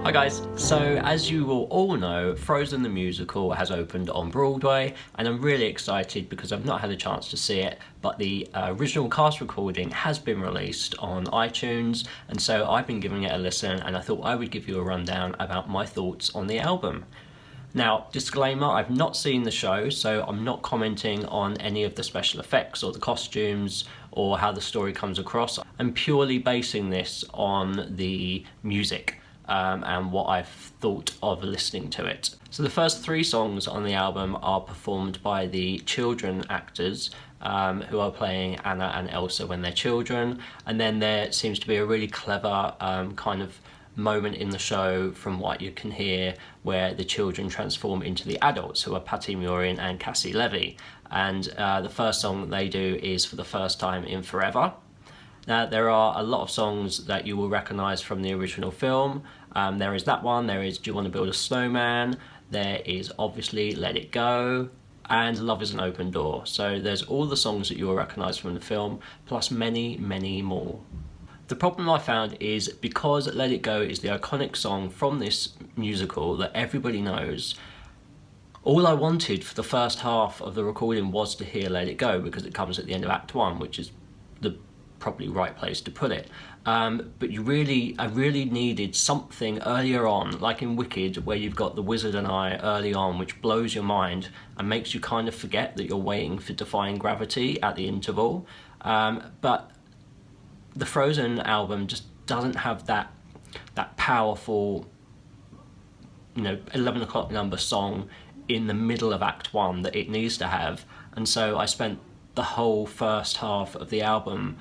Hi guys, so as you will all know, Frozen the musical has opened on Broadway and I'm really excited because I've not had a chance to see it, but the original cast recording has been released on iTunes, and so I've been giving it a listen and I thought I would give you a rundown about my thoughts on the album. Now, disclaimer, I've not seen the show, so I'm not commenting on any of the special effects or the costumes or how the story comes across. I'm purely basing this on the music and what I've thought of listening to it. So the first 3 songs on the album are performed by the children actors who are playing Anna and Elsa when they're children, and then there seems to be a really clever kind of moment in the show, from what you can hear, where the children transform into the adults, who are Patty Murin and Cassie Levy, and the first song that they do is For the First Time in Forever. Now, there are a lot of songs that you will recognise from the original film. There is that one, there is Do You Want to Build a Snowman, there is obviously Let It Go, and Love is an Open Door. So there's all the songs that you will recognise from the film, plus many, many more. The problem I found is, because Let It Go is the iconic song from this musical that everybody knows, all I wanted for the first half of the recording was to hear Let It Go, because it comes at the end of Act 1, which is the probably right place to put it. But I really needed something earlier on, like in Wicked, where you've got The Wizard and I early on, which blows your mind and makes you kind of forget that you're waiting for Defying Gravity at the interval. But the Frozen album just doesn't have that powerful, 11 o'clock number song in the middle of Act 1 that it needs to have, and so I spent the whole first half of the album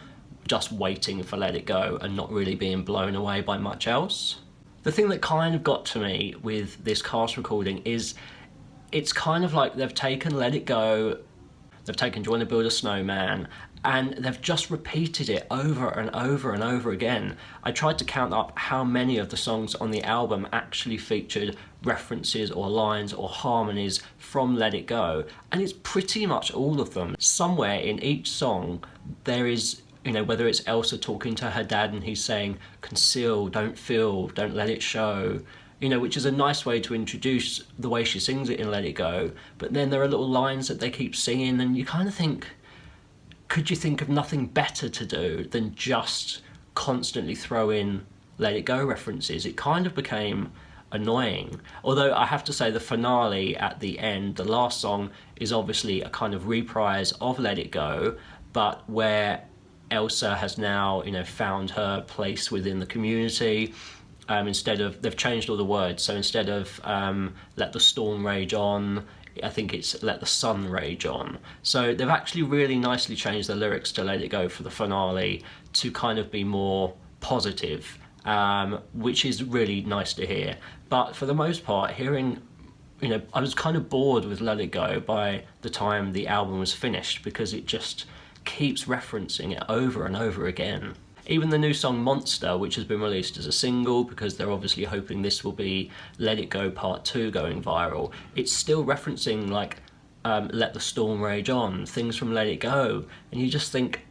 just waiting for Let It Go and not really being blown away by much else. The thing that kind of got to me with this cast recording is it's kind of like they've taken Let It Go, they've taken Do You Want to Build a Snowman, and they've just repeated it over and over and over again. I tried to count up how many of the songs on the album actually featured references or lines or harmonies from Let It Go, and it's pretty much all of them. Somewhere in each song there is, whether it's Elsa talking to her dad and he's saying, conceal, don't feel, don't let it show, which is a nice way to introduce the way she sings it in Let It Go, but then there are little lines that they keep singing and you kind of think, could you think of nothing better to do than just constantly throw in Let It Go references? It kind of became annoying. Although I have to say the finale at the end, the last song, is obviously a kind of reprise of Let It Go, but where Elsa has now, found her place within the community. They've changed all the words, so instead of let the storm rage on, I think it's let the sun rage on. So they've actually really nicely changed the lyrics to Let It Go for the finale to kind of be more positive, which is really nice to hear. But for the most part, hearing, I was kind of bored with Let It Go by the time the album was finished, because it just keeps referencing it over and over again. Even the new song Monster, which has been released as a single, because they're obviously hoping this will be Let It Go Part 2 going viral, it's still referencing Let the Storm Rage On, things from Let It Go, and you just think,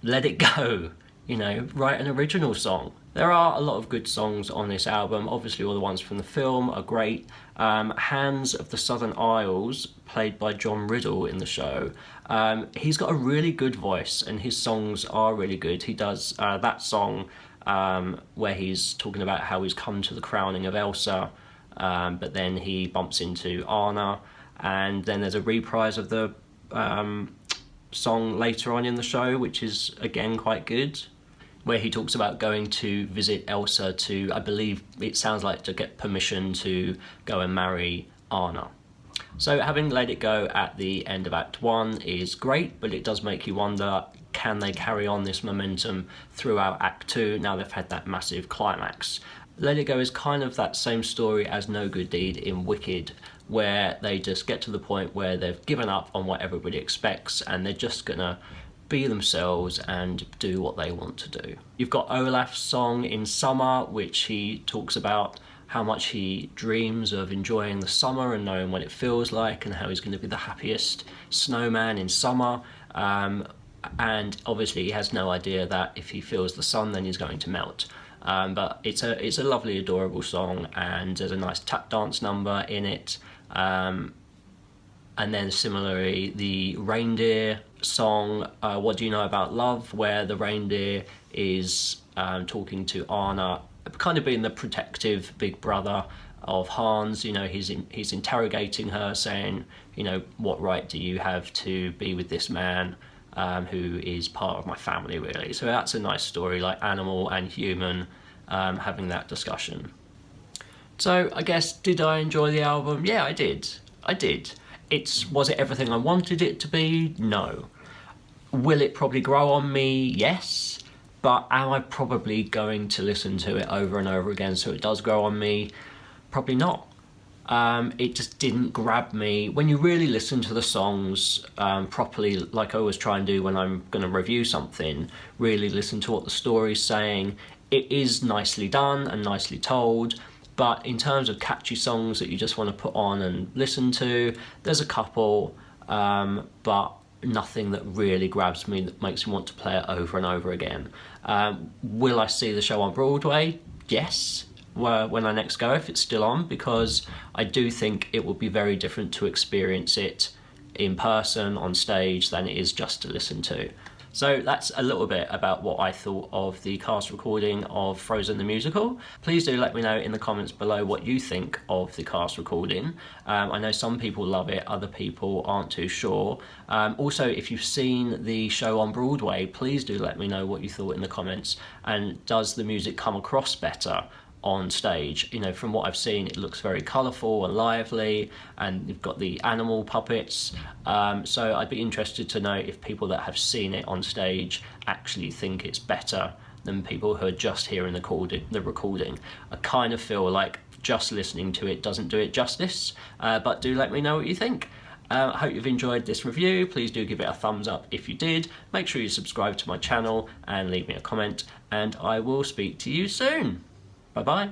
let it go, write an original song. There are a lot of good songs on this album. Obviously all the ones from the film are great. Hands of the Southern Isles, played by John Riddle in the show, he's got a really good voice and his songs are really good. He does that song where he's talking about how he's come to the crowning of Elsa, but then he bumps into Anna, and then there's a reprise of the song later on in the show, which is again quite good, where he talks about going to visit Elsa to, I believe it sounds like, to get permission to go and marry Anna. So having Let It Go at the end of Act 1 is great, but it does make you wonder, can they carry on this momentum throughout Act 2 now they've had that massive climax? Let It Go is kind of that same story as No Good Deed in Wicked, where they just get to the point where they've given up on what everybody expects and they're just gonna be themselves and do what they want to do. You've got Olaf's song in Summer, which he talks about how much he dreams of enjoying the summer and knowing what it feels like, and how he's going to be the happiest snowman in summer. And obviously he has no idea that if he feels the sun then he's going to melt. but it's a lovely, adorable song, and there's a nice tap dance number in it. And then similarly, the reindeer song, What Do You Know About Love, where the reindeer is talking to Anna, kind of being the protective big brother of Hans. You know, he's interrogating her, saying, you know, what right do you have to be with this man who is part of my family, really. So that's a nice story, like animal and human having that discussion. So I guess, did I enjoy the album? Yeah, I did. Was it everything I wanted it to be? No. Will it probably grow on me? Yes. But am I probably going to listen to it over and over again so it does grow on me? Probably not. It just didn't grab me. When you really listen to the songs properly, like I always try and do when I'm going to review something, really listen to what the story's saying. It is nicely done and nicely told. But in terms of catchy songs that you just want to put on and listen to, there's a couple, but nothing that really grabs me, that makes me want to play it over and over again. Will I see the show on Broadway? Yes, when I next go, if it's still on, because I do think it will be very different to experience it in person, on stage, than it is just to listen to. So that's a little bit about what I thought of the cast recording of Frozen the Musical. Please do let me know in the comments below what you think of the cast recording. I know some people love it, other people aren't too sure. Also, if you've seen the show on Broadway, please do let me know what you thought in the comments. And does the music come across better on stage? You know, from what I've seen, it looks very colourful and lively, and you've got the animal puppets. So I'd be interested to know if people that have seen it on stage actually think it's better than people who are just hearing the recording. I kind of feel like just listening to it doesn't do it justice, but do let me know what you think. I hope you've enjoyed this review. Please do give it a thumbs up if you did. Make sure you subscribe to my channel and leave me a comment, and I will speak to you soon. Bye-bye.